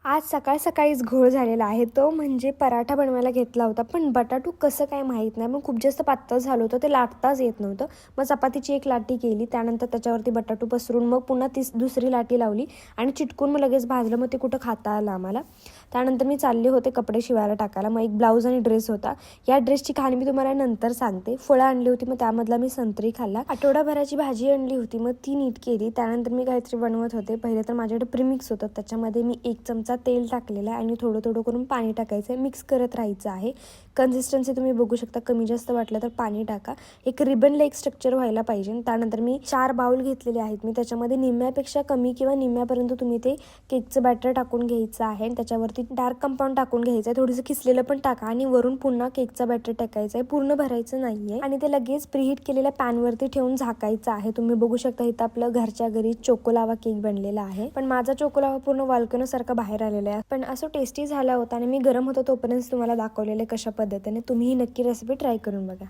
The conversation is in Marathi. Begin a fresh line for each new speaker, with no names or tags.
आज सकाळ सकाळीच घोळ झालेला आहे तो म्हणजे पराठा बनवायला घेतला होता, पण बटाटू कसं काय माहीत नाही. मग खूप जास्त पातळ झालं होतं, ते लाटताच येत नव्हतं. मग चपातीची एक लाटी केली, त्यानंतर त्याच्यावरती बटाटू पसरून मग पुन्हा दुसरी लाटी लावली आणि चिटकून मग लगेच भाजलं. मग ते कुठं खाता आलं आम्हाला. त्यानंतर मी चालले होते कपडे शिवायला टाकायला. मग एक ब्लाऊज आणि ड्रेस होता. या ड्रेसची कहाणी मी तुम्हाला नंतर सांगते. फळं आणली होती, मग त्यामधला मी संत्री खाल्ला. आठवडाभराची भाजी आणली होती, मग ती नीट केली. त्यानंतर मी काहीतरी बनवत होते. पहिले तर माझ्याकडे प्रीमिक्स होतं, त्याच्यामध्ये मी 1 चमचा तेल टाकलेलं आहे आणि थोडं थोडं करून पाणी टाकायचं आहे. मिक्स करत राहायचं आहे. कन्सिस्टन्सी तुम्ही बघू शकता, कमी जास्त वाटलं तर पाणी टाका. एक रिबन लेग स्ट्रक्चर व्हायला पाहिजे. त्यानंतर मी 4 बाउल घेतलेले आहेत. मी त्याच्यामध्ये निम्म्यापेक्षा कमी किंवा निम्म्यापर्यंत तुम्ही ते केकचं बॅटर टाकून घ्यायचं आहे आणि त्याच्यावरती डार्क कंपाऊंड टाकून घ्यायचं आहे. थोडंसं किसलेलं पण टाका आणि वरून पुन्हा केकचा बॅटर टाकायचं आहे. पूर्ण भरायचं नाहीये आणि ते लगेच प्रीहीट केलेल्या पॅनवरती ठेवून झाकायचं आहे. तुम्ही बघू शकता इथं आपलं घरच्या घरी चोकोलावा केक बनलेला आहे, पण माझा चोकोलावा पूर्ण व्हॉल्कनो सारखा बाहेर आलेला आहे. पण असं टेस्टी झाला होता आणि मी गरम होतो तोपर्यंत तुम्हाला दाखवलेलं कशा पद्धतीने. तुम्ही ही नक्की रेसिपी ट्राय करून बघा.